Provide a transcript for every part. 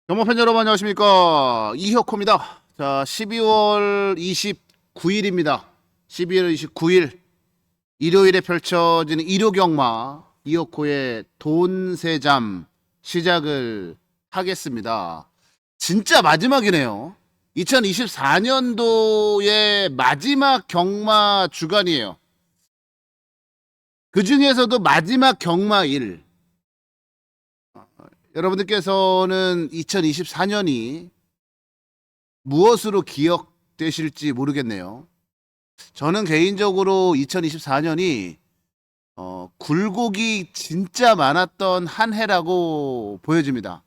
경마팬 여러분 안녕하십니까, 이혁호입니다. 자, 12월 29일입니다 12월 29일 일요일에 펼쳐지는 일요경마 이혁호의 돈세잠 시작을 하겠습니다. 진짜 마지막이네요. 2024년도의 마지막 경마 주간이에요. 그 중에서도 마지막 경마일. 여러분들께서는 2024년이 무엇으로 기억되실지 모르겠네요. 저는 개인적으로 2024년이 굴곡이 진짜 많았던 한 해라고 보여집니다.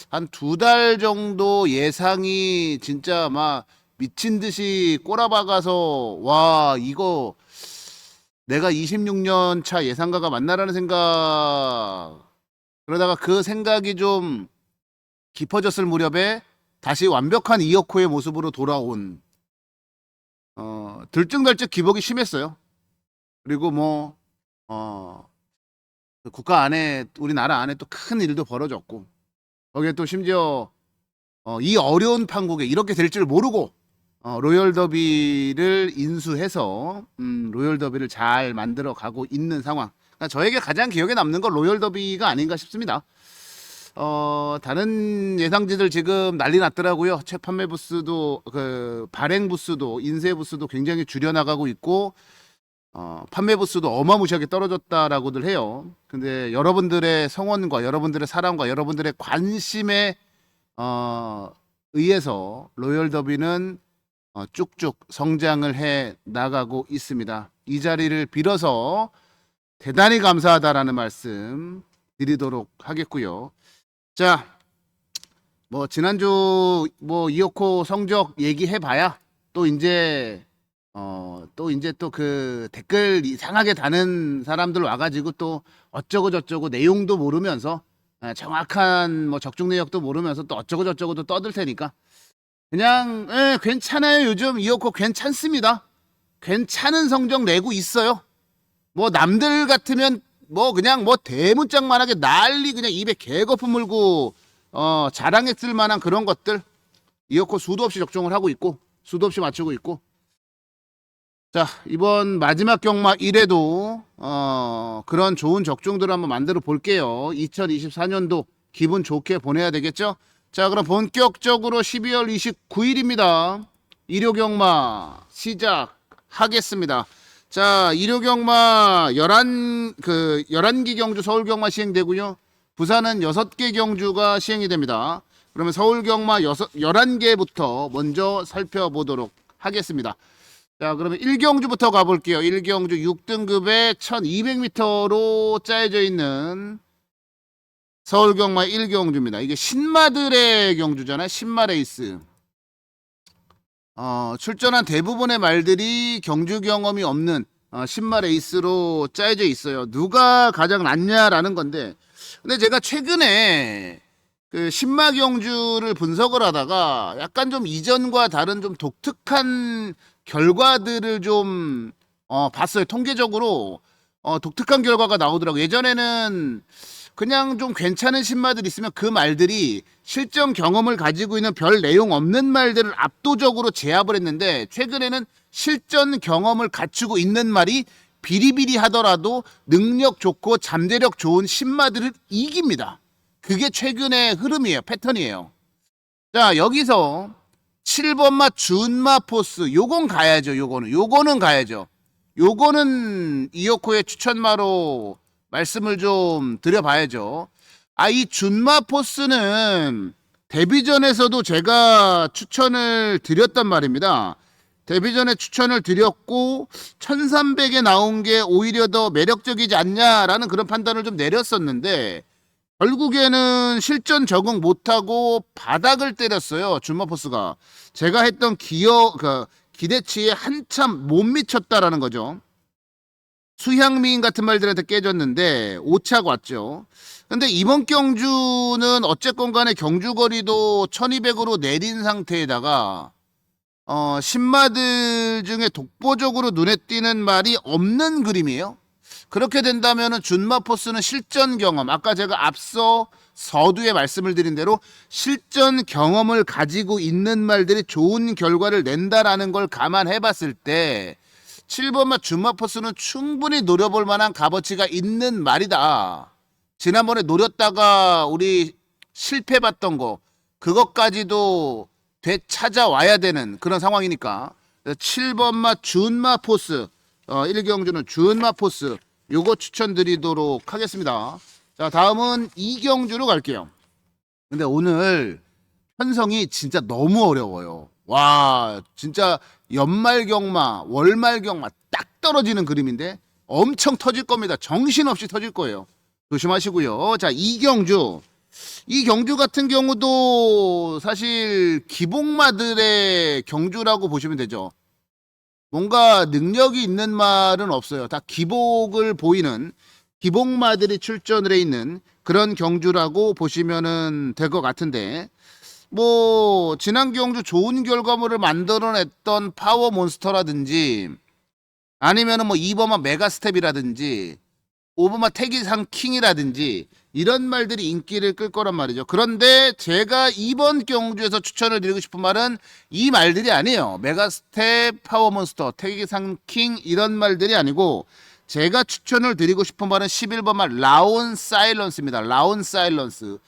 한 2달 정도 예상이 진짜 막 미친 듯이 꼬라박아서, 와, 이거 내가 26년 차 예상가가 맞나라는 생각, 그러다가 그 생각이 좀 깊어졌을 무렵에 다시 완벽한 이혁호의 모습으로 돌아온, 들쭉날쭉 기복이 심했어요. 그리고 뭐 국가 안에, 우리나라 안에 또 큰 일도 벌어졌고, 거기에 또 심지어 이 어려운 판국에 이렇게 될 줄 모르고 로열 더비를 인수해서 로열 더비를 잘 만들어 가고 있는 상황. 그러니까 저에게 가장 기억에 남는 건 로열 더비가 아닌가 싶습니다. 다른 예상지들 지금 난리 났더라고요. 최판매 부스도, 발행 부스도, 인쇄 부스도 굉장히 줄여나가고 있고, 판매 부스도 어마무시하게 떨어졌다라고들 해요. 근데 여러분들의 성원과 여러분들의 사랑과 여러분들의 관심에 의해서 로열 더비는 쭉쭉 성장을 해 나가고 있습니다. 이 자리를 빌어서 대단히 감사하다라는 말씀 드리도록 하겠고요. 자, 뭐 지난주 뭐 이혁호 성적 얘기해봐야 또 이제 또 그 댓글 이상하게 다는 사람들 와가지고 또 어쩌고 저쩌고 내용도 모르면서, 정확한 뭐 적중 내역도 모르면서 또 어쩌고 저쩌고 또 떠들 테니까 그냥, 괜찮아요. 요즘 이혁호 괜찮습니다. 괜찮은 성적 내고 있어요. 뭐 남들 같으면 뭐 그냥 뭐 대문짝만하게 난리, 그냥 입에 개거품 물고 자랑했을 만한 그런 것들 이혁호 수도 없이 적중을 하고 있고 수도 없이 맞추고 있고. 자, 이번 마지막 경마 1회도 그런 좋은 적중들을 한번 만들어 볼게요. 2024년도 기분 좋게 보내야 되겠죠? 자, 그럼 본격적으로 12월 29일입니다. 일요경마 시작하겠습니다. 자, 일요경마 11기 경주 서울경마 시행되고요. 부산은 6개 경주가 시행이 됩니다. 그러면 서울경마 11개부터 먼저 살펴보도록 하겠습니다. 자, 그러면 1경주부터 가볼게요. 1경주 6등급에 1200m로 짜여져 있는 서울경마 1경주입니다. 이게 신마들의 경주잖아요. 신마 레이스. 출전한 대부분의 말들이 경주 경험이 없는 신마 레이스로 짜여져 있어요. 누가 가장 낫냐라는 건데, 근데 제가 최근에 그 신마 경주를 분석을 하다가 약간 좀 이전과 다른 좀 독특한 결과들을 좀 봤어요. 통계적으로 독특한 결과가 나오더라고요. 예전에는 그냥 좀 괜찮은 신마들 있으면 그 말들이 실전 경험을 가지고 있는 별 내용 없는 말들을 압도적으로 제압을 했는데, 최근에는 실전 경험을 갖추고 있는 말이 비리비리 하더라도 능력 좋고 잠재력 좋은 신마들을 이깁니다. 그게 최근의 흐름이에요. 패턴이에요. 자, 여기서 7번마 준마 포스, 요건 가야죠. 요거는 가야죠. 요거는 이혁호의 추천마로 말씀을 좀 드려봐야죠. 이 준마 포스는 데뷔전에서도 제가 추천을 드렸단 말입니다. 데뷔전에 추천을 드렸고 1300에 나온 게 오히려 더 매력적이지 않냐라는 그런 판단을 좀 내렸었는데, 결국에는 실전 적응 못하고 바닥을 때렸어요. 준마포스가. 제가 했던 기대치에 한참 못 미쳤다라는 거죠. 수향미인 같은 말들한테 깨졌는데 오착 왔죠. 근데 이번 경주는 어쨌건 간에 경주거리도 1200으로 내린 상태에다가 신마들 중에 독보적으로 눈에 띄는 말이 없는 그림이에요. 그렇게 된다면은 준마포스는 실전 경험, 아까 제가 앞서 서두에 말씀을 드린 대로 실전 경험을 가지고 있는 말들이 좋은 결과를 낸다라는 걸 감안해 봤을 때 7번마 준마포스는 충분히 노려볼 만한 값어치가 있는 말이다. 지난번에 노렸다가 우리 실패봤던 거 그것까지도 되찾아와야 되는 그런 상황이니까 7번마 준마포스 1경주는 준마포스 요거 추천드리도록 하겠습니다. 자, 다음은 2경주로 갈게요. 근데 오늘 편성이 진짜 너무 어려워요. 와, 진짜 연말경마, 월말경마 딱 떨어지는 그림인데 엄청 터질 겁니다. 정신없이 터질 거예요. 조심하시고요. 자, 2경주. 이 경주 같은 경우도 사실 기복마들의 경주라고 보시면 되죠. 뭔가 능력이 있는 말은 없어요. 다 기복을 보이는 기복마들이 출전을 해 있는 그런 경주라고 보시면 될 것 같은데 뭐 지난 경주 좋은 결과물을 만들어냈던 파워몬스터라든지 아니면은 뭐 2번마 메가스텝이라든지 5번마 태기상 킹이라든지 이런 말들이 인기를 끌 거란 말이죠. 그런데 제가 이번 경주에서 추천을 드리고 싶은 말은 이 말들이 아니에요. 메가스텝, 파워몬스터, 태기상 킹 이런 말들이 아니고 제가 추천을 드리고 싶은 말은 11번마 라온 사일런스입니다. 라온 사일런스.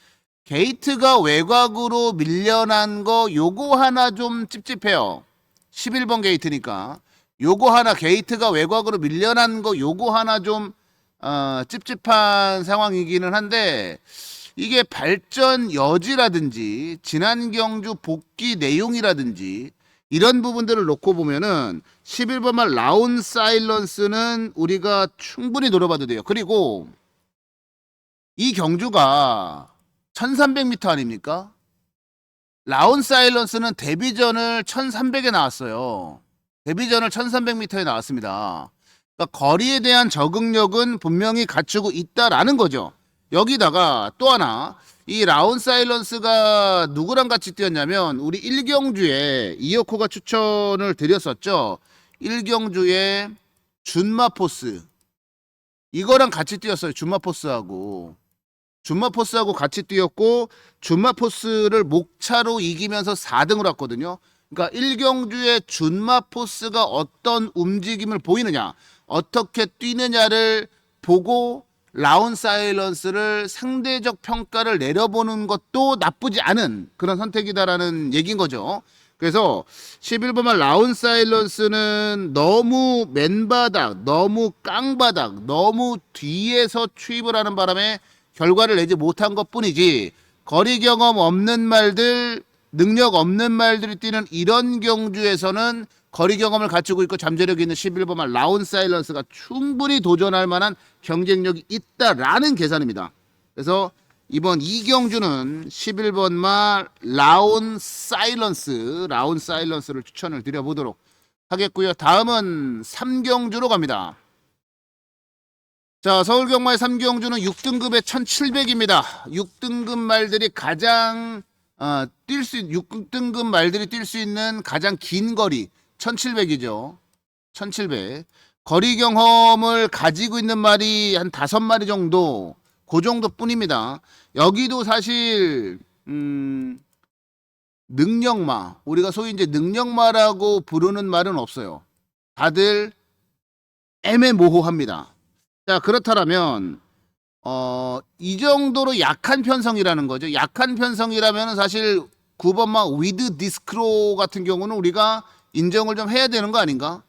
게이트가 외곽으로 밀려난 거 요거 하나 좀 찝찝해요. 11번 게이트니까 요거 하나 게이트가 외곽으로 밀려난 거 요거 하나 좀 찝찝한 상황이기는 한데 이게 발전 여지라든지 지난 경주 복귀 내용이라든지 이런 부분들을 놓고 보면은 11번만 라운 사일런스는 우리가 충분히 노려봐도 돼요. 그리고 이 경주가 1300m 아닙니까? 라운 사일런스는 데뷔전을 1300에 나왔어요. 데뷔전을 1300m에 나왔습니다. 그러니까 거리에 대한 적응력은 분명히 갖추고 있다라는 거죠. 여기다가 또 하나 이 라운 사일런스가 누구랑 같이 뛰었냐면 우리 1경주에 이어코가 추천을 드렸었죠. 1경주에 준마포스 이거랑 같이 뛰었어요. 준마포스하고 같이 뛰었고 준마포스를 목차로 이기면서 4등을 왔거든요. 그러니까 1경주에 준마포스가 어떤 움직임을 보이느냐 어떻게 뛰느냐를 보고 라운 사일런스를 상대적 평가를 내려보는 것도 나쁘지 않은 그런 선택이다라는 얘기인 거죠. 그래서 11번만 라운 사일런스는 너무 맨바닥, 너무 깡바닥, 너무 뒤에서 추입을 하는 바람에 결과를 내지 못한 것뿐이지 거리 경험 없는 말들, 능력 없는 말들이 뛰는 이런 경주에서는 거리 경험을 갖추고 있고 잠재력이 있는 11번만 라운 사일런스가 충분히 도전할 만한 경쟁력이 있다라는 계산입니다. 그래서 이번 2경주는 11번만 라운 사일런스를 추천을 드려보도록 하겠고요. 다음은 3경주로 갑니다. 자, 서울경마의 3경주는 6등급의 1700입니다. 6등급 말들이 가장 6등급 말들이 뛸 수 있는 가장 긴 거리 1700이죠. 1700. 거리 경험을 가지고 있는 말이 한 5마리 정도 그 정도 뿐입니다. 여기도 사실 능력마 우리가 소위 이제 능력마라고 부르는 말은 없어요. 다들 애매모호합니다. 자, 그렇다면 이 정도로 약한 편성이라는 거죠. 약한 편성이라면 사실 9번마 위드 디스크로 같은 경우는 우리가 인정을 좀 해야 되는 거 아닌가?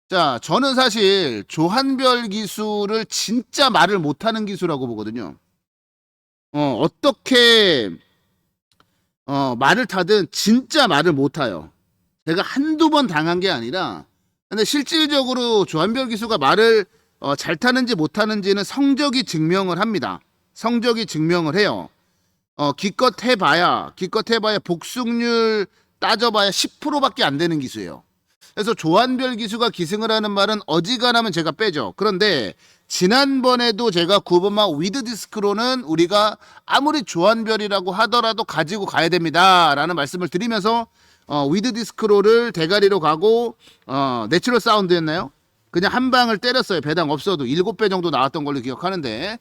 자, 저는 사실 조한별 기술을 진짜 말을 못하는 기술이라고 보거든요. 어떻게 말을 타든 진짜 말을 못타요. 제가 한두 번 당한 게 아니라 근데 실질적으로 조한별 기수가 말을 잘 타는지 못타는지는 성적이 증명을 합니다. 성적이 증명을 해요. 기껏 해봐야 복승률 따져봐야 10%밖에 안 되는 기수예요. 그래서 조한별 기수가 기승을 하는 말은 어지간하면 제가 빼죠. 그런데 지난번에도 제가 9번마 위드 디스크로는 우리가 아무리 조한별이라고 하더라도 가지고 가야 됩니다 라는 말씀을 드리면서 위드 디스크로를 대가리로 가고 내추럴 사운드였나요? 그냥 한 방을 때렸어요. 배당 없어도 7배 정도 나왔던 걸로 기억하는데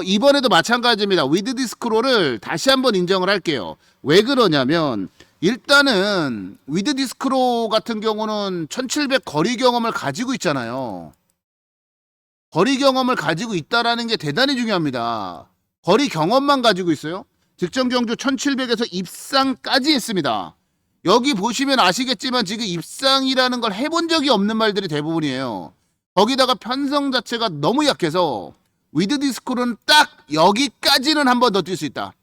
이번에도 마찬가지입니다. 위드 디스크로를 다시 한번 인정을 할게요. 왜 그러냐면 일단은 위드 디스크로 같은 경우는 1700 거리 경험을 가지고 있잖아요. 거리 경험을 가지고 있다라는 게 대단히 중요합니다. 거리 경험만 가지고 있어요. 직전 경주 1700에서 입상까지 했습니다. 여기 보시면 아시겠지만 지금 입상이라는 걸 해본 적이 없는 말들이 대부분이에요. 거기다가 편성 자체가 너무 약해서 위드 디스크로는 딱 여기까지는 한 번 더 뛸 수 있다.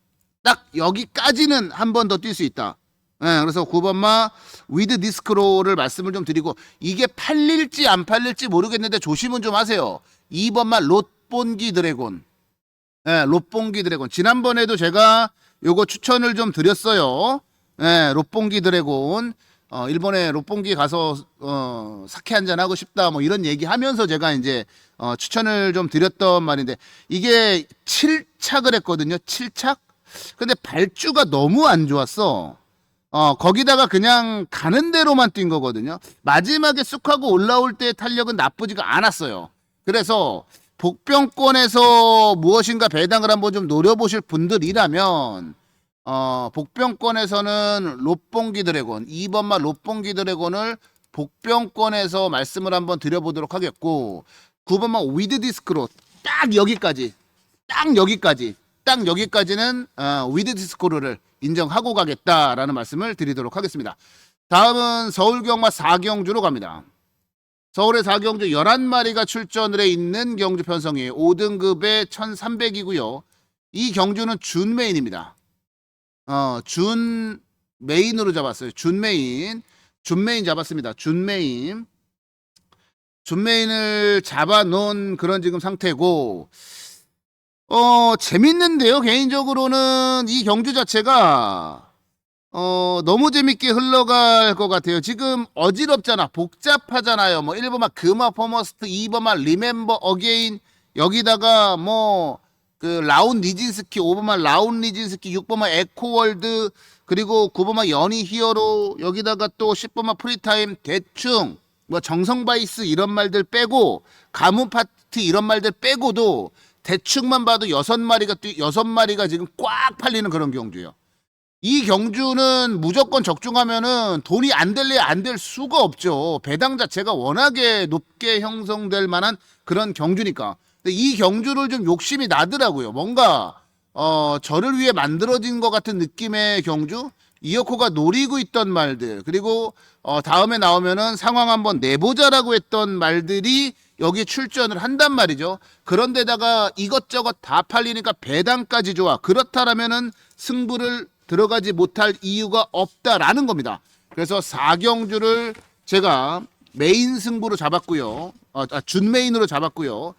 딱 여기까지는 한 번 더 뛸 수 있다. 네, 그래서 9번마 위드 디스크로를 말씀을 좀 드리고 이게 팔릴지 안 팔릴지 모르겠는데 조심은 좀 하세요. 2번마 롯본기 드래곤. 네, 롯본기 드래곤. 지난번에도 제가 요거 추천을 좀 드렸어요. 네, 롯본기 드래곤. 일본에 롯본기 가서 사케 한잔 하고 싶다 뭐 이런 얘기 하면서 제가 이제 추천을 좀 드렸던 말인데 이게 7착을 했거든요. 7착? 근데 발주가 너무 안 좋았어. 거기다가 그냥 가는 대로만 뛴 거거든요. 마지막에 쑥 하고 올라올 때 탄력은 나쁘지가 않았어요. 그래서 복병권에서 무엇인가 배당을 한번 좀 노려보실 분들이라면 복병권에서는 롯본기 드래곤 2번마 롯본기 드래곤을 복병권에서 말씀을 한번 드려보도록 하겠고 9번마 위드 디스크로 딱 여기까지는 위드 디스크로를 인정하고 가겠다라는 말씀을 드리도록 하겠습니다. 다음은 서울경마 4경주로 갑니다. 서울의 4경주 11마리가 출전을 해 있는 경주 편성이에요. 5등급에 1300이고요. 이 경주는 준 메인입니다. 준 메인으로 잡았어요. 준 메인 잡았습니다. 준 메인을 잡아놓은 그런 지금 상태고 재밌는데요. 개인적으로는 이 경주 자체가 너무 재밌게 흘러갈 것 같아요. 지금 어지럽잖아. 복잡하잖아요. 뭐 1번만 금화 퍼머스트, 2번만 리멤버 어게인, 여기다가 뭐 그 라운 니진스키, 5번만 라운 니진스키, 6번만 에코월드, 그리고 9번만 연희 히어로, 여기다가 또 10번만 프리타임, 대충 뭐 정성바이스 이런 말들 빼고 가문 파티 이런 말들 빼고도 대충만 봐도 6마리가 지금 꽉 팔리는 그런 경주예요. 이 경주는 무조건 적중하면은 돈이 안 될래 안 될 수가 없죠. 배당 자체가 워낙에 높게 형성될 만한 그런 경주니까. 근데 이 경주를 좀 욕심이 나더라고요. 뭔가 저를 위해 만들어진 것 같은 느낌의 경주. 이어코가 노리고 있던 말들, 그리고 다음에 나오면은 상황 한번 내보자라고 했던 말들이 여기 출전을 한단 말이죠. 그런데다가 이것저것 다 팔리니까 배당까지 좋아. 그렇다라면은 승부를 들어가지 못할 이유가 없다라는 겁니다. 그래서 4경주를 제가 메인 승부로 잡았고요. 준 메인으로 잡았고요.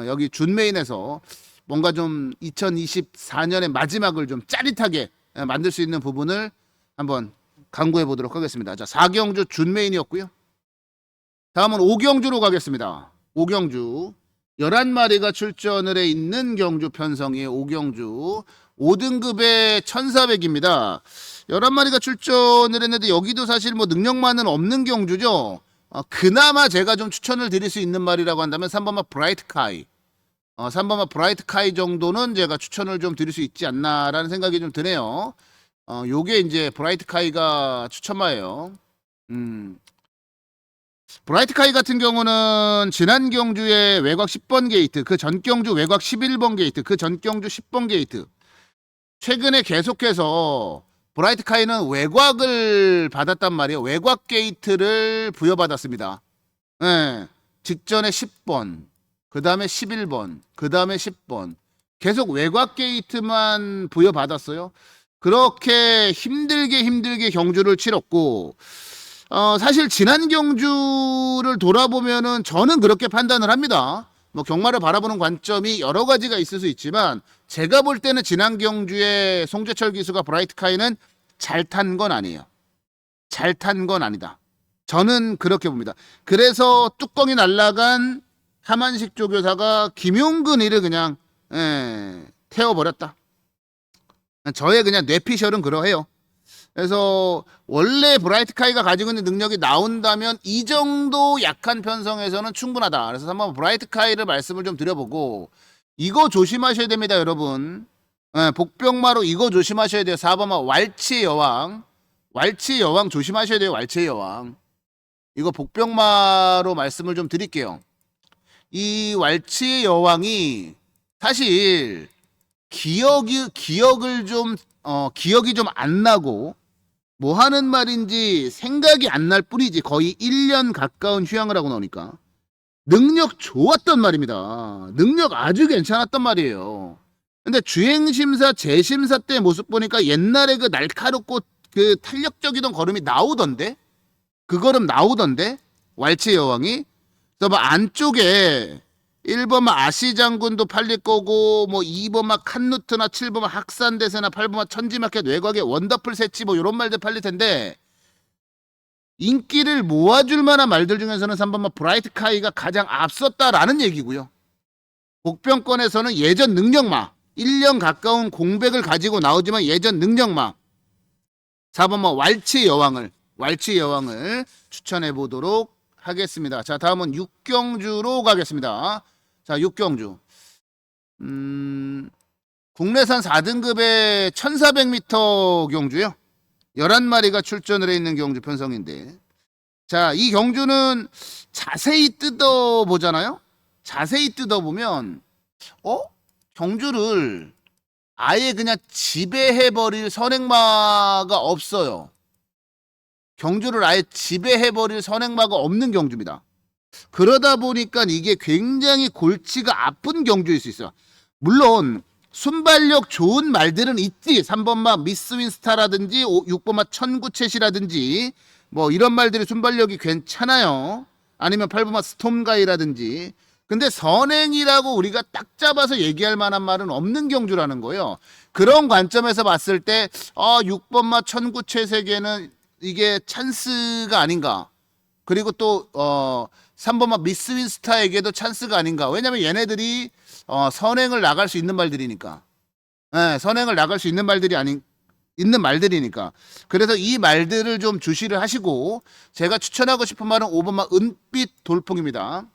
여기 준 메인에서 뭔가 좀 2024년의 마지막을 좀 짜릿하게 만들 수 있는 부분을 한번 강구해 보도록 하겠습니다. 자, 4경주 준 메인이었고요. 다음은 5경주로 가겠습니다. 5경주 11마리가 출전을 해 있는 경주 편성의 5경주 5등급에 1400입니다. 11마리가 출전을 했는데 여기도 사실 뭐 능력만은 없는 경주죠. 그나마 제가 좀 추천을 드릴 수 있는 말이라고 한다면 3번마 브라이트 카이. 3번마 브라이트 카이 정도는 제가 추천을 좀 드릴 수 있지 않나라는 생각이 좀 드네요. 요게 이제 브라이트 카이가 추천마예요. 브라이트 카이 같은 경우는 지난 경주에 외곽 10번 게이트, 그 전 경주 외곽 11번 게이트, 그 전 경주 10번 게이트. 최근에 계속해서 브라이트 카이는 외곽을 받았단 말이에요. 외곽 게이트를 부여받았습니다. 네, 직전에 10번, 그 다음에 11번, 그 다음에 10번. 계속 외곽 게이트만 부여받았어요. 그렇게 힘들게 경주를 치렀고, 사실 지난 경주를 돌아보면은 저는 그렇게 판단을 합니다. 뭐 경마를 바라보는 관점이 여러 가지가 있을 수 있지만 제가 볼 때는 지난 경주에 송재철 기수가 브라이트 카이는 잘 탄 건 아니에요. 잘 탄 건 아니다. 저는 그렇게 봅니다. 그래서 뚜껑이 날아간 하만식 조교사가 김용근이를 그냥 태워버렸다. 저의 그냥 뇌피셜은 그러해요. 그래서 원래 브라이트카이가 가지고 있는 능력이 나온다면 이 정도 약한 편성에서는 충분하다. 그래서 한번 브라이트카이를 말씀을 좀 드려보고 이거 조심하셔야 됩니다, 여러분. 예, 복병마로 이거 조심하셔야 돼요. 4번마 왈치의 여왕. 왈치의 여왕 조심하셔야 돼요. 왈치의 여왕. 이거 복병마로 말씀을 좀 드릴게요. 이 왈치의 여왕이 사실 기억을 좀 기억이 좀 안 나고 뭐 하는 말인지 생각이 안 날 뿐이지 거의 1년 가까운 휴양을 하고 나오니까 능력 좋았던 말입니다. 능력 아주 괜찮았던 말이에요. 근데 주행심사 재심사 때 모습 보니까 옛날에 그 날카롭고 그 탄력적이던 걸음이 나오던데 그 걸음 나오던데 왈츠의 여왕이. 그래서 뭐 안쪽에 1번마 아시 장군도 팔릴 거고 뭐 2번마 칸누트나 7번마 학산대세나 8번마 천지마켓 외곽의 원더풀 세치 뭐 이런 말들 팔릴 텐데 인기를 모아줄 만한 말들 중에서는 3번마 브라이트 카이가 가장 앞섰다라는 얘기고요. 복병권에서는 예전 능력마 1년 가까운 공백을 가지고 나오지만 예전 능력마 4번마 왈츠의 여왕을 추천해 보도록 하겠습니다. 자, 다음은 육경주로 가겠습니다. 자, 육경주. 국내산 4등급의 1400m 경주요. 11마리가 출전을 해 있는 경주 편성인데. 자, 이 경주는 자세히 뜯어보잖아요. 자세히 뜯어보면 경주를 아예 그냥 지배해버릴 선행마가 없어요. 경주를 아예 지배해버릴 선행마가 없는 경주입니다. 그러다 보니까 이게 굉장히 골치가 아픈 경주일 수 있어요. 물론 순발력 좋은 말들은 있지. 3번마 미스 윈스타라든지 6번마 천구챗이라든지 뭐 이런 말들이 순발력이 괜찮아요. 아니면 8번마 스톰가이라든지. 근데 선행이라고 우리가 딱 잡아서 얘기할 만한 말은 없는 경주라는 거예요. 그런 관점에서 봤을 때 6번마 천구챗에게는 이게 찬스가 아닌가. 그리고 또 3번마 미스 윈스타에게도 찬스가 아닌가. 왜냐면 얘네들이 선행을 나갈 수 있는 말들이니까. 네, 선행을 나갈 수 있는 말들이 있는 말들이니까. 그래서 이 말들을 좀 주시를 하시고 제가 추천하고 싶은 말은 5번마 은빛 돌풍입니다.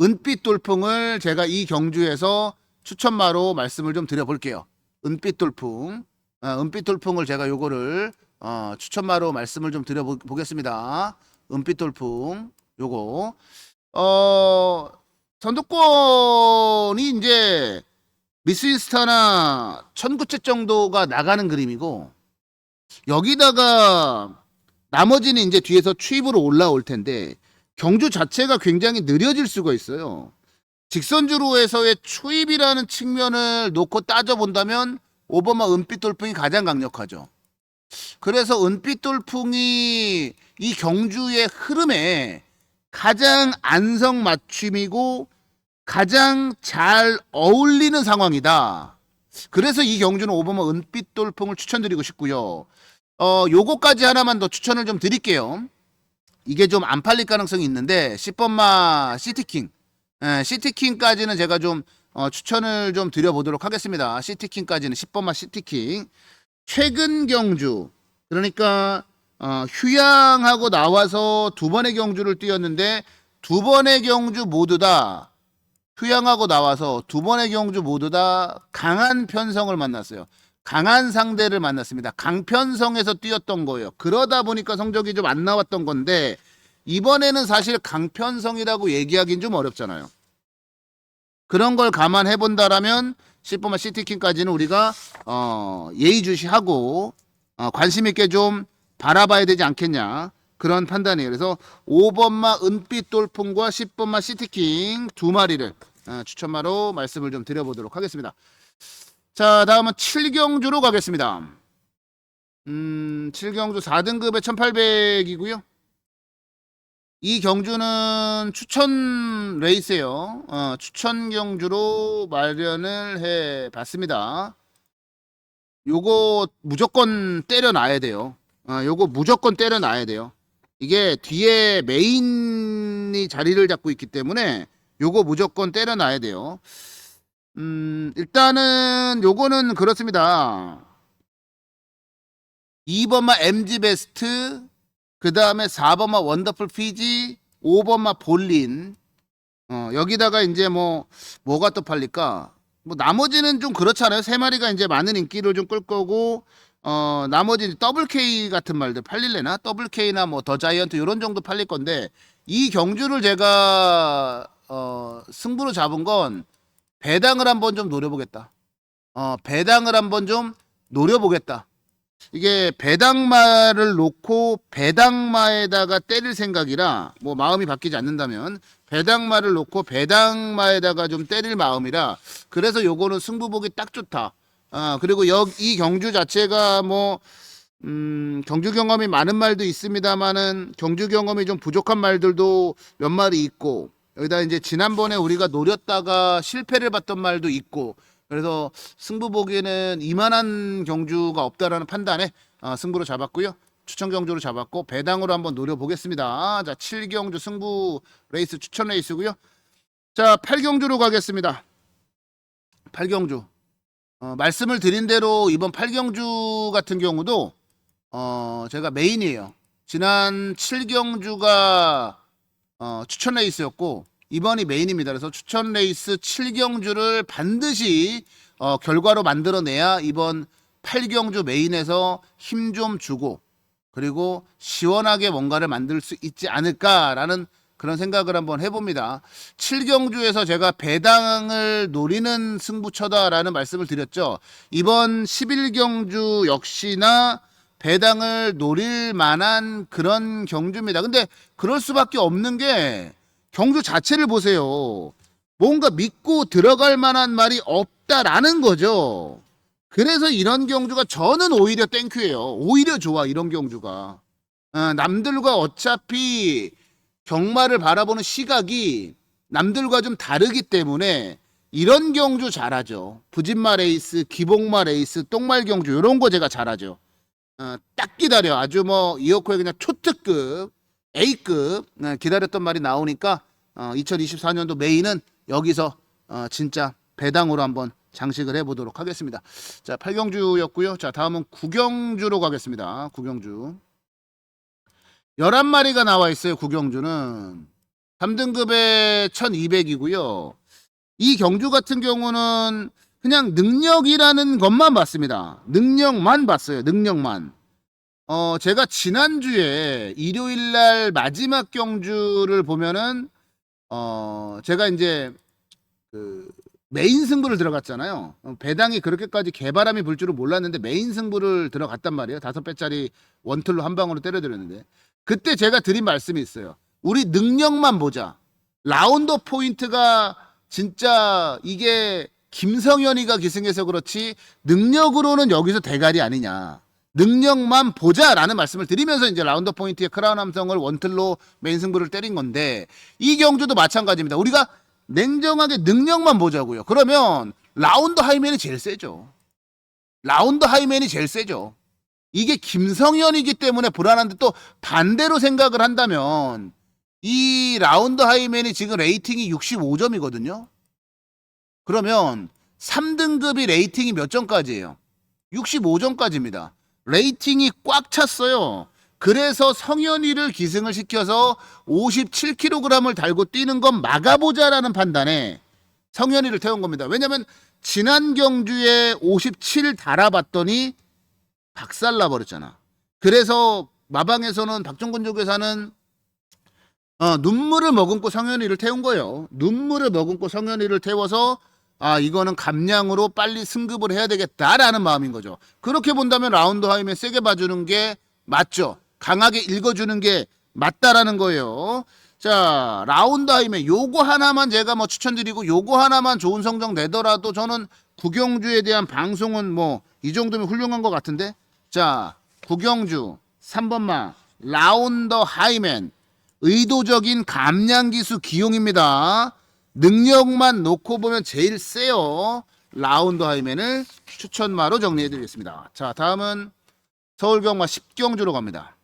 은빛 돌풍을 제가 이 경주에서 추천마로 말씀을 좀 드려볼게요. 은빛 돌풍. 은빛 돌풍을 제가 요거를 추천마로 말씀을 좀 드려보겠습니다. 은빛 돌풍 요거 선두권이 이제 미스윈스타나 천구채 정도가 나가는 그림이고 여기다가 나머지는 이제 뒤에서 추입으로 올라올 텐데 경주 자체가 굉장히 느려질 수가 있어요. 직선주로에서의 추입이라는 측면을 놓고 따져본다면 5번마 은빛 돌풍이 가장 강력하죠. 그래서 은빛 돌풍이 이 경주의 흐름에 가장 안성맞춤이고 가장 잘 어울리는 상황이다. 그래서 이 경주는 5번마 은빛 돌풍을 추천드리고 싶고요. 요거까지 하나만 더 추천을 좀 드릴게요. 이게 좀 안 팔릴 가능성이 있는데 10번마 시티킹. 시티킹까지는 제가 좀 추천을 좀 드려보도록 하겠습니다. 시티킹까지는 10번마 시티킹. 최근 경주 그러니까 휴양하고 나와서 두 번의 경주를 뛰었는데 두 번의 경주 모두 다 휴양하고 나와서 두 번의 경주 모두 다 강한 편성을 만났어요. 강한 상대를 만났습니다. 강편성에서 뛰었던 거예요. 그러다 보니까 성적이 좀 안 나왔던 건데 이번에는 사실 강편성이라고 얘기하기는 좀 어렵잖아요. 그런 걸 감안해 본다라면 10번마 시티킹까지는 우리가 예의주시하고 관심 있게 좀 바라봐야 되지 않겠냐 그런 판단이에요. 그래서 5번마 은빛 돌풍과 10번마 시티킹 두 마리를 추천마로 말씀을 좀 드려보도록 하겠습니다. 자, 다음은 7경주로 가겠습니다. 7경주 4등급에 1800이고요. 이 경주는 추천 레이스예요. 추천 경주로 마련을 해 봤습니다. 요거 무조건 때려놔야 돼요. 요거 무조건 때려놔야 돼요. 이게 뒤에 메인이 자리를 잡고 있기 때문에 요거 무조건 때려놔야 돼요. 일단은 요거는 그렇습니다. 2번마 MG 베스트, 그 다음에 4번마 원더풀 피지, 5번마 볼린. 여기다가 이제 뭐가 또 팔릴까? 뭐 나머지는 좀 그렇잖아요. 세 마리가 이제 많은 인기를 좀 끌 거고, 나머지 더블 K 같은 말들 팔릴래나? 더블 K나 뭐 더 자이언트 이런 정도 팔릴 건데, 이 경주를 제가 승부로 잡은 건 배당을 한번 좀 노려보겠다. 배당을 한번 좀 노려보겠다. 이게 배당마를 놓고 배당마에다가 때릴 생각이라, 뭐 마음이 바뀌지 않는다면 배당마를 놓고 배당마에다가 좀 때릴 마음이라, 그래서 요거는 승부보기 딱 좋다. 그리고 이 경주 자체가 경주 경험이 많은 말도 있습니다만은 경주 경험이 좀 부족한 말들도 몇 마리 있고, 여기다 이제 지난번에 우리가 노렸다가 실패를 봤던 말도 있고, 그래서 승부 보기에는 이만한 경주가 없다라는 판단에 승부로 잡았고요. 추천 경주로 잡았고 배당으로 한번 노려보겠습니다. 자, 7경주 승부 레이스 추천 레이스고요. 자, 8경주로 가겠습니다. 8경주. 말씀을 드린 대로 이번 8경주 같은 경우도 제가 메인이에요. 지난 7경주가 추천 레이스였고 이번이 메인입니다. 그래서 추천 레이스 7경주를 반드시 결과로 만들어내야 이번 8경주 메인에서 힘 좀 주고 그리고 시원하게 뭔가를 만들 수 있지 않을까라는 그런 생각을 한번 해봅니다. 7경주에서 제가 배당을 노리는 승부처다라는 말씀을 드렸죠. 이번 11경주 역시나 배당을 노릴 만한 그런 경주입니다. 근데 그럴 수밖에 없는 게 경주 자체를 보세요. 뭔가 믿고 들어갈 만한 말이 없다라는 거죠. 그래서 이런 경주가 저는 오히려 땡큐예요. 오히려 좋아, 이런 경주가. 남들과 어차피 경마를 바라보는 시각이 남들과 좀 다르기 때문에 이런 경주 잘하죠. 부진마 레이스, 기복마 레이스, 똥말 경주 이런 거 제가 잘하죠. 딱 기다려. 아주 이어코의 그냥 초특급 A급 기다렸던 말이 나오니까 2024년도 메인은 여기서 진짜 배당으로 한번 장식을 해보도록 하겠습니다. 자, 8경주였고요. 자, 다음은 9경주로 가겠습니다. 9경주 11마리가 나와 있어요. 9경주는 3등급에 1200이고요. 이 경주 같은 경우는 그냥 능력이라는 것만 봤습니다. 능력만 봤어요. 능력만. 제가 지난주에 일요일날 마지막 경주를 보면은 제가 이제 그 메인 승부를 들어갔잖아요. 배당이 그렇게까지 개바람이 불 줄은 몰랐는데 메인 승부를 들어갔단 말이에요. 5배짜리 원틀로 한 방으로 때려드렸는데 그때 제가 드린 말씀이 있어요. 우리 능력만 보자. 라운더 포인트가 진짜 이게 김성현이가 기승해서 그렇지 능력으로는 여기서 대가리 아니냐. 능력만 보자라는 말씀을 드리면서 이제 라운더 포인트의 크라운 함성을 원틀로 메인 승부를 때린 건데 이 경주도 마찬가지입니다. 우리가 냉정하게 능력만 보자고요. 그러면 라운더 하이맨이 제일 세죠. 라운더 하이맨이 제일 세죠. 이게 김성현이기 때문에 불안한데 또 반대로 생각을 한다면 이 라운더 하이맨이 지금 레이팅이 65점이거든요. 그러면 3등급이 레이팅이 몇 점까지예요? 65점까지입니다. 레이팅이 꽉 찼어요. 그래서 성현이를 기승을 시켜서 57kg을 달고 뛰는 건 막아보자라는 판단에 성현이를 태운 겁니다. 왜냐면 지난 경주에 57 달아봤더니 박살나 버렸잖아. 그래서 마방에서는 박정근 조교사는 눈물을 머금고 성현이를 태운 거예요. 눈물을 머금고 성현이를 태워서 이거는 감량으로 빨리 승급을 해야 되겠다라는 마음인 거죠. 그렇게 본다면 라운드 하이면 세게 봐주는 게 맞죠. 강하게 읽어주는 게 맞다라는 거예요. 자, 라운드 하이면 요거 하나만 제가 추천드리고 요거 하나만 좋은 성적 내더라도 저는 구경주에 대한 방송은 이 정도면 훌륭한 것 같은데. 자, 구경주 3번마 라운더 하이맨 의도적인 감량기수 기용입니다. 능력만 놓고 보면 제일 세요. 라운더 하이맨을 추천마로 정리해드리겠습니다. 자, 다음은 서울경마 10경주로 갑니다.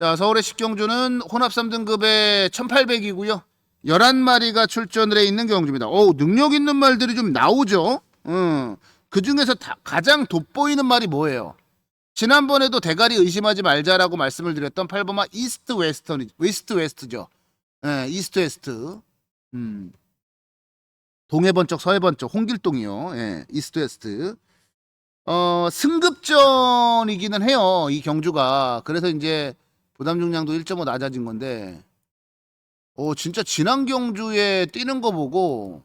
자, 서울의 10경주는 혼합 3등급에 1800이고요. 11마리가 출전을 해 있는 경주입니다. 능력 있는 말들이 좀 나오죠. 그 중에서 가장 돋보이는 말이 뭐예요? 지난번에도 대가리 의심하지 말자라고 말씀을 드렸던 8번마 이스트 웨스트죠. 예, 이스트 웨스트. 동해 번쩍 서해 번쩍 홍길동이요. 예, 이스트 웨스트. 승급전이기는 해요. 이 경주가. 그래서 이제 부담 중량도 1.5 낮아진 건데. 진짜 지난 경주에 뛰는 거 보고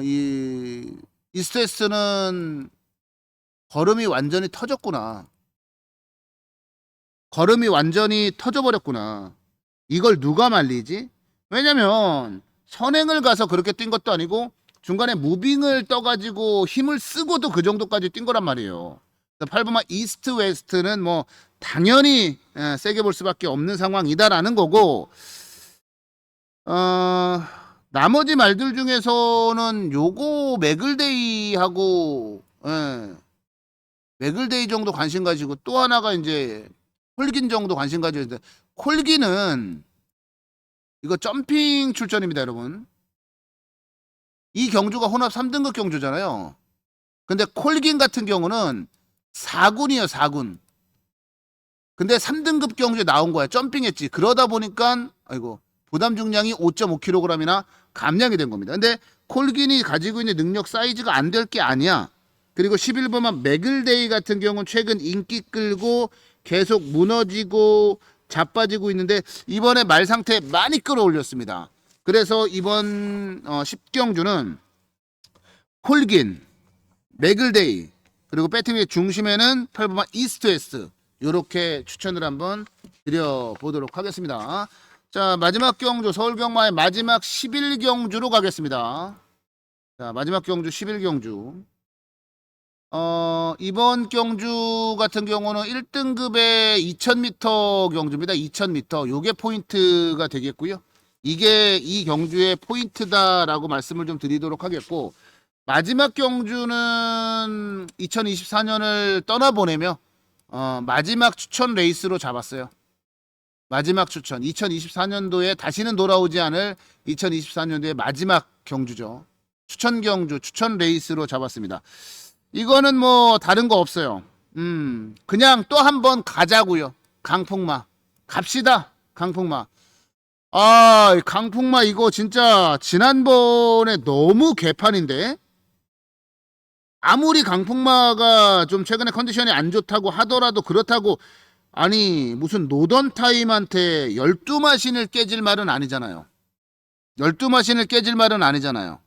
이 이스트 웨스트는 걸음이 완전히 터졌구나. 걸음이 완전히 터져버렸구나. 이걸 누가 말리지? 왜냐면 선행을 가서 그렇게 뛴 것도 아니고 중간에 무빙을 떠가지고 힘을 쓰고도 그 정도까지 뛴 거란 말이에요. 8번마 이스트 웨스트는 뭐 당연히 세게 볼 수밖에 없는 상황이다라는 거고, 나머지 말들 중에서는 요거 맥을데이하고 맥을데이 정도 관심 가지고, 또 하나가 이제 콜긴 정도 관심 가지고 있는데, 콜긴은 이거 점핑 출전입니다, 여러분. 이 경주가 혼합 3등급 경주잖아요. 근데 콜긴 같은 경우는 4군이에요, 4군. 근데 3등급 경주에 나온 거야. 점핑했지. 그러다 보니까 아이고 부담 중량이 5.5kg이나 감량이 된 겁니다. 근데 콜긴이 가지고 있는 능력 사이즈가 안 될 게 아니야. 그리고 11번만 맥을데이 같은 경우는 최근 인기 끌고 계속 무너지고 자빠지고 있는데 이번에 말 상태 많이 끌어올렸습니다. 그래서 이번 10경주는 콜긴, 맥을데이, 그리고 배팅의 중심에는 8번만 이스트 웨스트, 이렇게 추천을 한번 드려보도록 하겠습니다. 자, 마지막 경주, 서울경마의 마지막 11경주로 가겠습니다. 자, 마지막 경주 11경주. 이번 경주 같은 경우는 1등급의 2000m 경주입니다. 2000m. 요게 포인트가 되겠고요. 이게 이 경주의 포인트다라고 말씀을 좀 드리도록 하겠고, 마지막 경주는 2024년을 떠나보내며 마지막 추천 레이스로 잡았어요. 마지막 추천. 2024년도에 다시는 돌아오지 않을 2024년도의 마지막 경주죠. 추천 경주, 추천 레이스로 잡았습니다. 이거는 뭐 다른 거 없어요. 그냥 또 한 번 가자고요. 강풍마. 갑시다. 강풍마. 강풍마 이거 진짜 지난번에 너무 개판인데? 아무리 강풍마가 좀 최근에 컨디션이 안 좋다고 하더라도, 그렇다고 아니 무슨 노던타임한테 12마신을 깨질 말은 아니잖아요. 12마신을 깨질 말은 아니잖아요.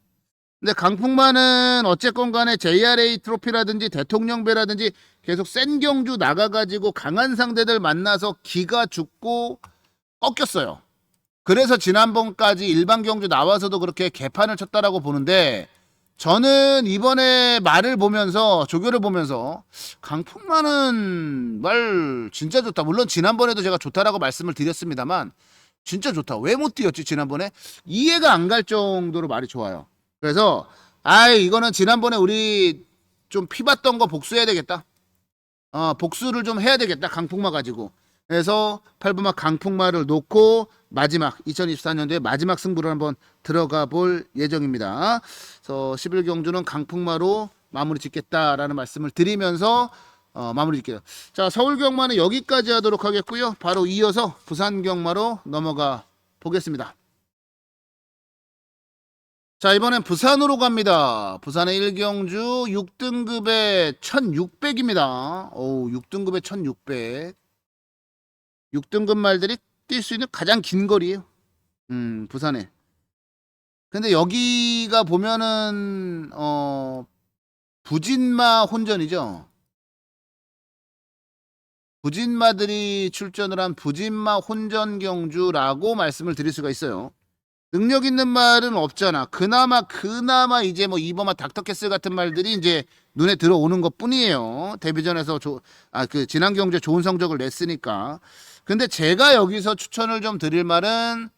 근데 강풍마는 어쨌건 간에 JRA 트로피라든지 대통령배라든지 계속 센 경주 나가가지고 강한 상대들 만나서 기가 죽고 꺾였어요. 그래서 지난번까지 일반 경주 나와서도 그렇게 개판을 쳤다라고 보는데, 저는 이번에 말을 보면서, 조교를 보면서 강풍마는 말 진짜 좋다. 물론 지난번에도 제가 좋다라고 말씀을 드렸습니다만 진짜 좋다. 왜 못 뛰었지 지난번에? 이해가 안 갈 정도로 말이 좋아요. 그래서 이거는 지난번에 우리 좀 피봤던 거 복수해야 되겠다. 복수를 좀 해야 되겠다. 강풍마 가지고. 그래서 8번마 강풍마를 놓고 마지막 2024년도에 마지막 승부를 한번 들어가 볼 예정입니다. 그래서 11경주는 강풍마로 마무리 짓겠다라는 말씀을 드리면서 마무리 짓게요. 자, 서울경마는 여기까지 하도록 하겠고요. 바로 이어서 부산경마로 넘어가 보겠습니다. 자, 이번엔 부산으로 갑니다. 부산의 1경주 6등급에 1600입니다. 6등급에 1600. 6등급 말들이 뛸 수 있는 가장 긴 거리예요. 부산에. 근데 여기가 보면은 부진마 혼전이죠. 부진마들이 출전을 한 부진마 혼전 경주라고 말씀을 드릴 수가 있어요. 능력 있는 말은 없잖아. 그나마 이제 뭐 이버마 닥터캐슬 같은 말들이 이제 눈에 들어오는 것 뿐이에요. 데뷔전에서 지난 경주에 좋은 성적을 냈으니까. 근데 제가 여기서 추천을 좀 드릴 말은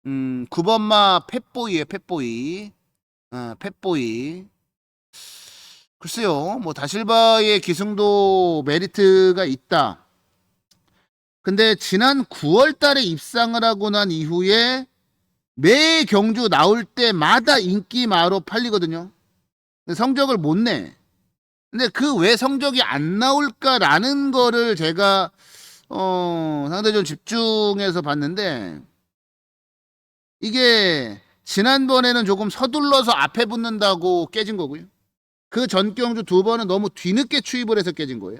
9번마 펫보이에요. 펫보이. 글쎄요. 뭐 다실바의 기승도 메리트가 있다. 근데 지난 9월 달에 입상을 하고 난 이후에 매 경주 나올 때마다 인기마로 팔리거든요. 근데 성적을 못 내. 근데 그 왜 성적이 안 나올까라는 거를 제가 상대적으로 집중해서 봤는데, 이게 지난번에는 조금 서둘러서 앞에 붙는다고 깨진 거고요. 그 전 경주 두 번은 너무 뒤늦게 추입을 해서 깨진 거예요.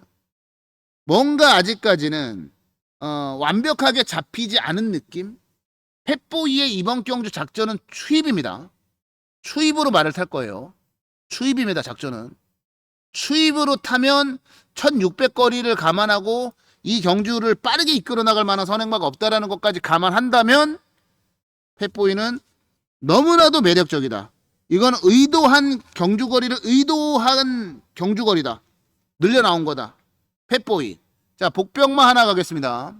뭔가 아직까지는 완벽하게 잡히지 않은 느낌? 펫보이의 이번 경주 작전은 추입입니다. 추입으로 말을 탈 거예요. 추입입니다, 작전은. 추입으로 타면 1600거리를 감안하고 이 경주를 빠르게 이끌어 나갈 만한 선행마가 없다라는 것까지 감안한다면 펫보이는 너무나도 매력적이다. 이건 의도한 경주거리를 의도한 경주거리다. 늘려 나온 거다. 펫보이. 자, 복병마 하나 가겠습니다.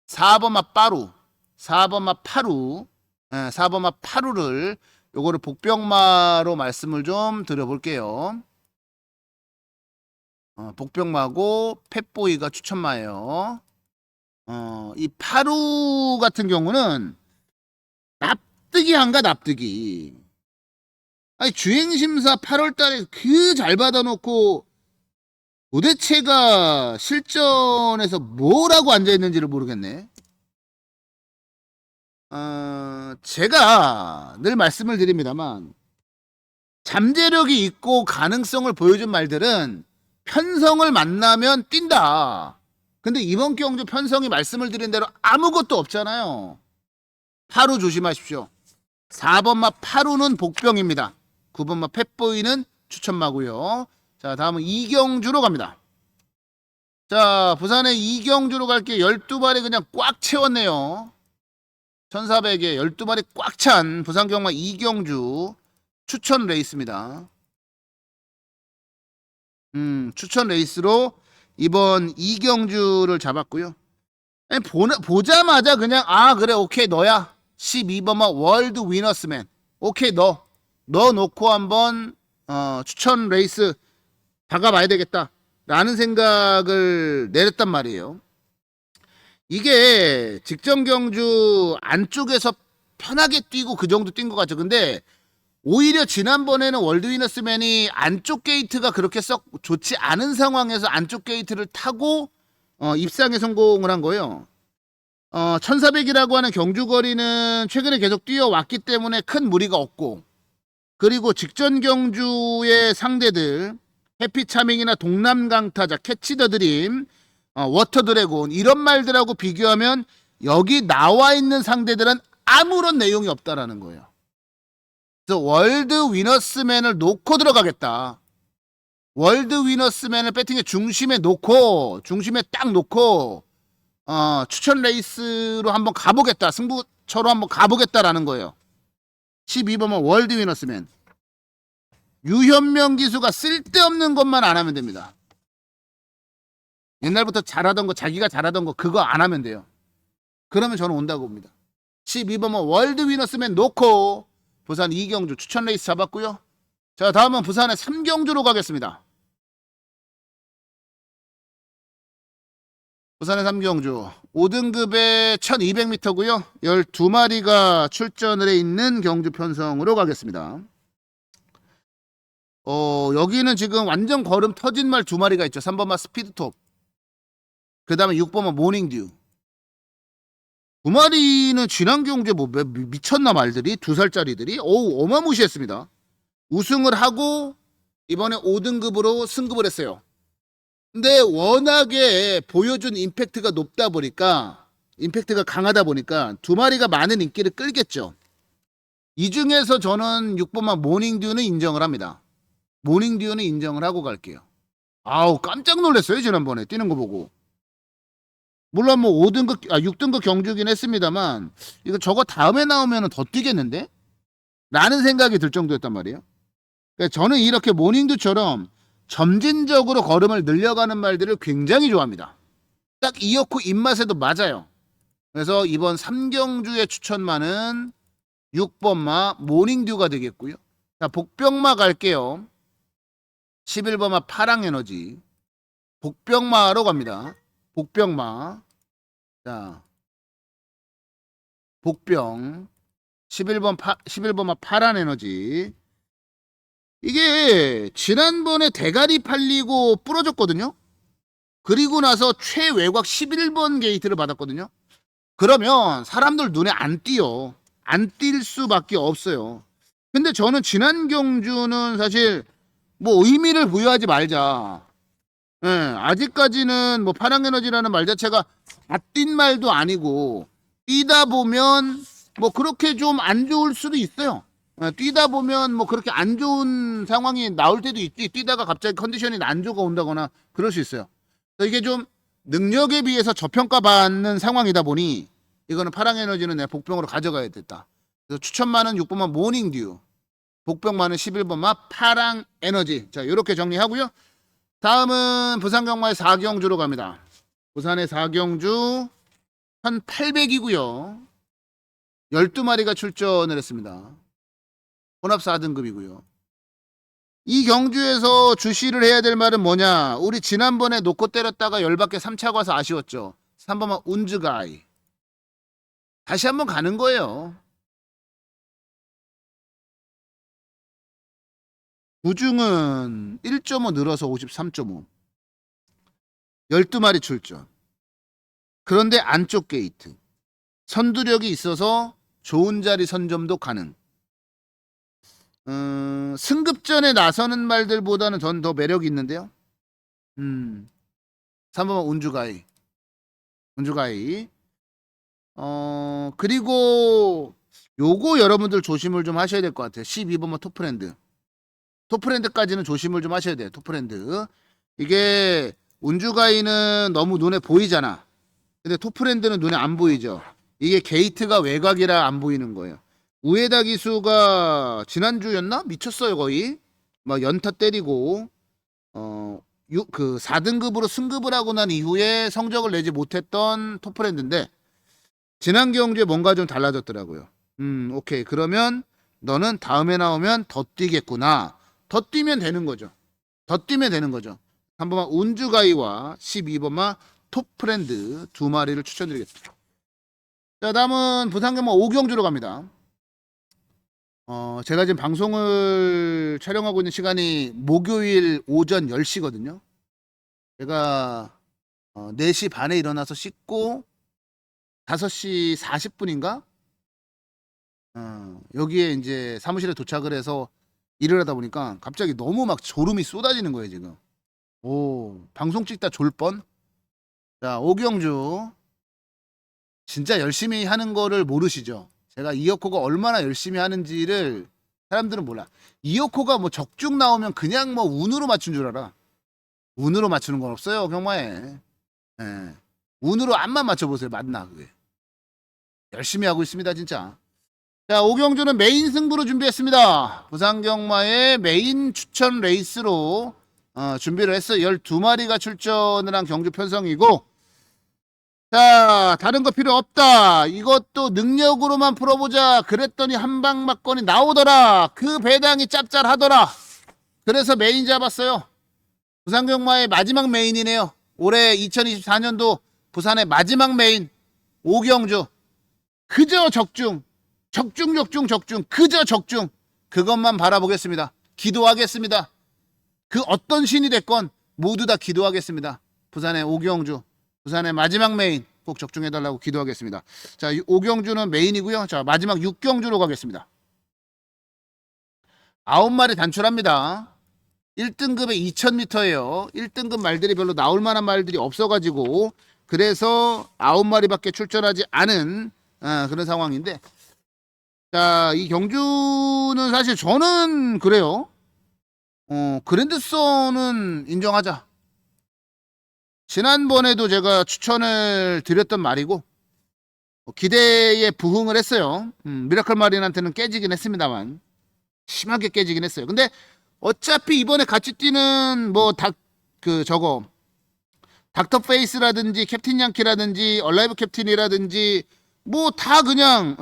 4번마 빠루. 4번마 파루. 4번마 파루를 요거를 복병마로 말씀을 좀 드려볼게요. 복병마고 펫보이가 추천마예요. 이 파루 같은 경우는 납득이한가 납득이. 아니 주행심사 8월달에 그 잘 받아놓고 도대체가 실전에서 뭐라고 앉아있는지를 모르겠네. 제가 늘 말씀을 드립니다만 잠재력이 있고 가능성을 보여준 말들은 편성을 만나면 뛴다. 근데 이번 경주 편성이 말씀을 드린 대로 아무것도 없잖아요. 파루 조심하십시오. 4번마 파루는 복병입니다. 9번마 펫보이는 추천마고요. 자, 다음은 이경주로 갑니다. 자, 부산의 이경주로 갈게. 12발이 그냥 꽉 채웠네요. 1400에 12발이 꽉 찬 부산경마 이경주 추천 레이스입니다. 추천 레이스로 이번 이경주를 잡았고요. 아니, 보자마자 그냥 그래 오케이 너야. 12번마 월드 위너스맨. 오케이 너 놓고 한번 추천 레이스 박아봐야 되겠다 라는 생각을 내렸단 말이에요. 이게 직전 경주 안쪽에서 편하게 뛰고 그 정도 뛴 것 같죠. 근데 오히려 지난번에는 월드 위너스맨이 안쪽 게이트가 그렇게 썩 좋지 않은 상황에서 안쪽 게이트를 타고 입상에 성공을 한 거예요. 1400이라고 하는 경주거리는 최근에 계속 뛰어왔기 때문에 큰 무리가 없고, 그리고 직전 경주의 상대들 해피차밍이나 동남강타자, 캐치 더 드림, 워터 드래곤 이런 말들하고 비교하면 여기 나와 있는 상대들은 아무런 내용이 없다라는 거예요. 그래서 월드 위너스맨을 놓고 들어가겠다. 월드 위너스맨을 배팅의 중심에 딱 놓고 추천 레이스로 한번 가보겠다. 승부처로 한번 가보겠다라는 거예요. 12번은 월드 위너스맨. 유현명 기수가 쓸데없는 것만 안 하면 됩니다. 옛날부터 잘하던 거, 자기가 잘하던 거 그거 안 하면 돼요. 그러면 저는 온다고 봅니다. 12번은 월드 위너스맨 놓고 부산 이경주 추천 레이스 잡았고요. 자, 다음은 부산의 3경주로 가겠습니다. 부산의 3경주 5등급의 1200m고요. 12마리가 출전을 해 있는 경주 편성으로 가겠습니다. 여기는 지금 완전 걸음 터진 말 2마리가 있죠. 3번마 스피드톱. 그 다음에 6번마 모닝듀. 2마리는 지난 경주에 뭐 미쳤나 말들이 2살짜리들이 어마무시했습니다. 우승을 하고 이번에 5등급으로 승급을 했어요. 근데 워낙에 보여준 임팩트가 높다 보니까, 임팩트가 강하다 보니까 2마리가 많은 인기를 끌겠죠. 이 중에서 저는 6번만 모닝듀는 인정을 합니다. 모닝듀는 인정을 하고 갈게요. 깜짝 놀랐어요. 지난번에 뛰는 거 보고. 물론 뭐 6등급 경주긴 했습니다만 이거 저거 다음에 나오면 더 뛰겠는데? 라는 생각이 들 정도였단 말이에요. 그러니까 저는 이렇게 모닝듀처럼 점진적으로 걸음을 늘려가는 말들을 굉장히 좋아합니다. 딱 이어코 입맛에도 맞아요. 그래서 이번 3경주의 추천마는 6번마 모닝듀가 되겠고요. 자, 복병마 갈게요. 11번마 파랑에너지. 복병마로 갑니다. 복병마. 자, 복병 11번마 파란에너지. 이게 지난번에 대가리 팔리고 부러졌거든요. 그리고 나서 최외곽 11번 게이트를 받았거든요. 그러면 사람들 눈에 안 띄어. 안 띌 수밖에 없어요. 근데 저는 지난 경주는 사실 뭐 의미를 부여하지 말자. 예, 아직까지는 뭐 파랑에너지라는 말 자체가 다 뛴 말도 아니고 뛰다 보면 뭐 그렇게 좀 안 좋을 수도 있어요. 예, 뛰다 보면 뭐 그렇게 안 좋은 상황이 나올 때도 있지. 뛰다가 갑자기 컨디션이 안 좋아 온다거나 그럴 수 있어요. 그래서 이게 좀 능력에 비해서 저평가받는 상황이다 보니 이거는 파랑에너지는 내 복병으로 가져가야 됐다. 그래서 추천만은 6번만 모닝듀, 복병만은 11번만 파랑에너지. 자, 이렇게 정리하고요. 다음은 부산경마의 4경주로 갑니다. 부산의 4경주 1800이고요. 12마리가 출전을 했습니다. 혼합 4등급이고요. 이 경주에서 주시를 해야 될 말은 뭐냐? 우리 지난번에 놓고 때렸다가 열받게 3차 가서 아쉬웠죠. 3번만 운즈가이. 다시 한번 가는 거예요. 부중은 1.5 늘어서 53.5. 12마리 출전. 그런데 안쪽 게이트. 선두력이 있어서 좋은 자리 선점도 가능. 승급전에 나서는 말들보다는 전 더 매력이 있는데요. 3번은 운주가이. 운주가이. 그리고 요거 여러분들 조심을 좀 하셔야 될 것 같아요. 12번은 토프랜드. 토프랜드까지는 조심을 좀 하셔야 돼요. 토프랜드. 이게 운주가이는 너무 눈에 보이잖아. 근데 토프랜드는 눈에 안 보이죠. 이게 게이트가 외곽이라 안 보이는 거예요. 우에다 기수가 지난주였나? 미쳤어요 거의. 막 연타 때리고 그 4등급으로 승급을 하고 난 이후에 성적을 내지 못했던 토프랜드인데 지난 경주에 뭔가 좀 달라졌더라고요. 오케이. 그러면 너는 다음에 나오면 더 뛰겠구나. 더 뛰면 되는 거죠. 더 뛰면 되는 거죠. 한 번만 운주가이와 12번만 톱프랜드 두 마리를 추천드리겠습니다. 자, 다음은 부산경마 5경주로 갑니다. 제가 지금 방송을 촬영하고 있는 시간이 목요일 오전 10시거든요. 제가 4시 반에 일어나서 씻고 5시 40분인가? 여기에 이제 사무실에 도착을 해서 일을 하다 보니까 갑자기 너무 막 졸음이 쏟아지는 거예요, 지금. 오, 방송 찍다 졸 뻔. 자, 오경주. 진짜 열심히 하는 거를 모르시죠? 제가 이어코가 얼마나 열심히 하는지를 사람들은 몰라. 이어코가 뭐 적중 나오면 그냥 뭐 운으로 맞춘 줄 알아. 운으로 맞추는 건 없어요, 경마에. 예. 운으로 앞만 맞춰보세요. 맞나, 그게. 열심히 하고 있습니다, 진짜. 자, 오경주는 메인 승부로 준비했습니다. 부산경마의 메인 추천 레이스로 준비를 했어요. 12마리가 출전을 한 경주 편성이고, 자, 다른 거 필요 없다. 이것도 능력으로만 풀어보자. 그랬더니 한방 맞건이 나오더라. 그 배당이 짭짤하더라. 그래서 메인 잡았어요. 부산경마의 마지막 메인이네요. 올해 2024년도 부산의 마지막 메인 오경주. 그저 적중. 적중. 그저 적중. 그것만 바라보겠습니다. 기도하겠습니다. 그 어떤 신이 됐건 모두 다 기도하겠습니다. 부산의 오경주. 부산의 마지막 메인 꼭 적중해달라고 기도하겠습니다. 자, 오경주는 메인이고요. 자, 마지막 6경주로 가겠습니다. 9마리 단출합니다. 1등급에 2000m예요. 1등급 말들이 별로 나올 만한 말들이 없어가지고 그래서 9마리밖에 출전하지 않은 그런 상황인데, 자, 이 경주는 사실 저는 그래요. 그랜드선은 인정하자. 지난번에도 제가 추천을 드렸던 말이고 기대에 부응을 했어요. 미라클 마린한테는 깨지긴 했습니다만 심하게 깨지긴 했어요. 근데 어차피 이번에 같이 뛰는 뭐 닥터 페이스라든지 캡틴 양키라든지 얼라이브 캡틴이라든지 뭐 다 그냥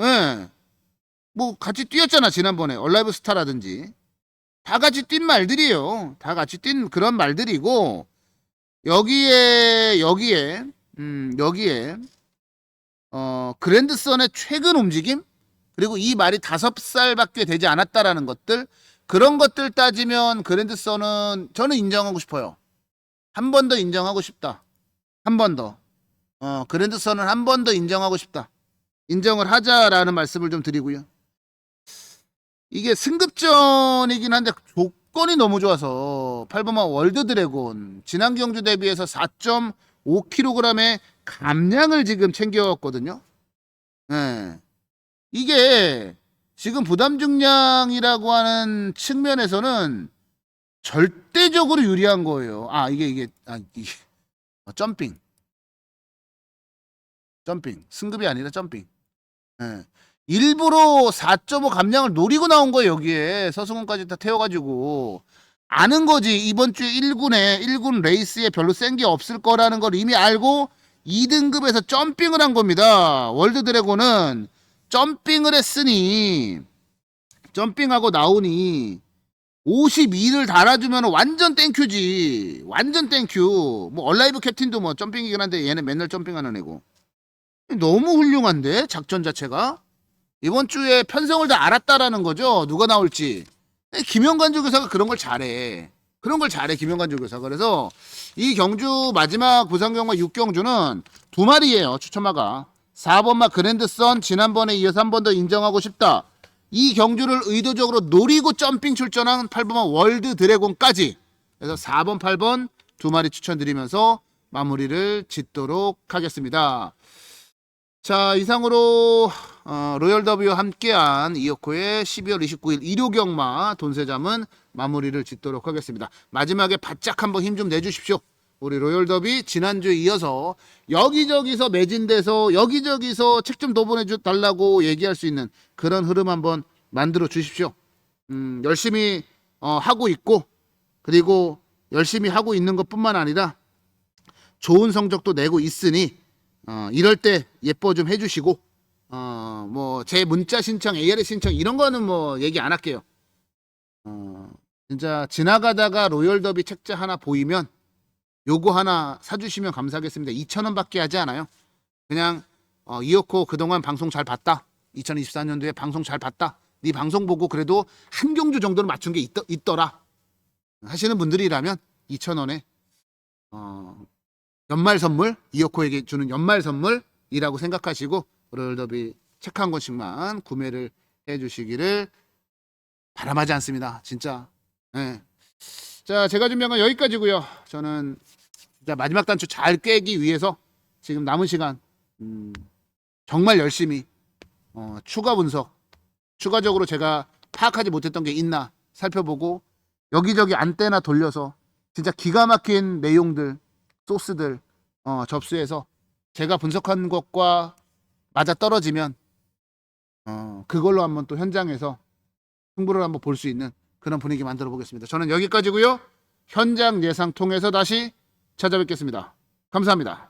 뭐 같이 뛰었잖아. 지난번에 얼라이브 스타라든지 다 같이 뛴 말들이에요. 다 같이 뛴 그런 말들이고 여기에 그랜드선의 최근 움직임 그리고 이 말이 5살밖에 되지 않았다라는 것들 그런 것들 따지면 그랜드선은 저는 인정하고 싶어요. 한 번 더 인정하고 싶다. 한 번 더. 그랜드선은 한 번 더 인정하고 싶다. 인정을 하자라는 말씀을 좀 드리고요. 이게 승급전이긴 한데 조건이 너무 좋아서 8번마 월드 드래곤 지난 경주 대비해서 4.5kg의 감량을 지금 챙겨왔거든요. 네. 이게 지금 부담 중량이라고 하는 측면에서는 절대적으로 유리한 거예요. 이게 점핑 승급이 아니라 점핑. 예. 일부러 4.5 감량을 노리고 나온 거예요. 여기에 서승훈까지 다 태워가지고 아는 거지. 이번 주에 1군 레이스에 별로 센 게 없을 거라는 걸 이미 알고 2등급에서 점핑을 한 겁니다. 월드 드래곤은 점핑을 했으니 점핑하고 나오니 52를 달아주면 완전 땡큐지. 완전 땡큐. 뭐 얼라이브 캡틴도 뭐 점핑이긴 한데 얘는 맨날 점핑하는 애고. 너무 훌륭한데 작전 자체가. 이번 주에 편성을 다 알았다라는 거죠. 누가 나올지. 김영관 조교사가 그런 걸 잘해. 김영관 조교사. 그래서 이 경주 마지막 부산경마 6경주는 두 마리예요. 추천마가. 4번마 그랜드선 지난번에 이어서 한 번 더 인정하고 싶다. 이 경주를 의도적으로 노리고 점핑 출전한 8번마 월드 드래곤까지. 그래서 4번, 8번 두 마리 추천드리면서 마무리를 짓도록 하겠습니다. 자, 이상으로 로열 더비와 함께한 이어코의 12월 29일 일요경마 돈세잠은 마무리를 짓도록 하겠습니다. 마지막에 바짝 한번 힘 좀 내주십시오. 우리 로열 더비 지난주에 이어서 여기저기서 매진돼서 여기저기서 책 좀 더 보내달라고 얘기할 수 있는 그런 흐름 한번 만들어 주십시오. 열심히 하고 있고, 그리고 열심히 하고 있는 것뿐만 아니라 좋은 성적도 내고 있으니 이럴 때 예뻐 좀 해주시고, 뭐 제 문자 신청, ARS 신청 이런 거는 뭐 얘기 안 할게요. 진짜 지나가다가 로열 더비 책자 하나 보이면 요거 하나 사주시면 감사하겠습니다. 2,000원밖에 하지 않아요. 그냥 이어코 그동안 방송 잘 봤다. 2024년도에 방송 잘 봤다. 네 방송 보고 그래도 한 경주 정도는 맞춘 게 있더라 하시는 분들이라면 2,000원에 연말 선물, 이어코에게 주는 연말 선물이라고 생각하시고 로열 더비 책 한 권씩만 구매를 해주시기를 바람하지 않습니다. 진짜. 네. 자, 제가 준비한 건 여기까지고요. 저는 진짜 마지막 단추 잘 깨기 위해서 지금 남은 시간 정말 열심히 추가 분석, 추가적으로 제가 파악하지 못했던 게 있나 살펴보고 여기저기 안테나 돌려서 진짜 기가 막힌 내용들, 소스들 접수해서 제가 분석한 것과 맞아 떨어지면 그걸로 한번 또 현장에서 승부를 한번 볼 수 있는 그런 분위기 만들어 보겠습니다. 저는 여기까지고요. 현장 예상 통해서 다시 찾아뵙겠습니다. 감사합니다.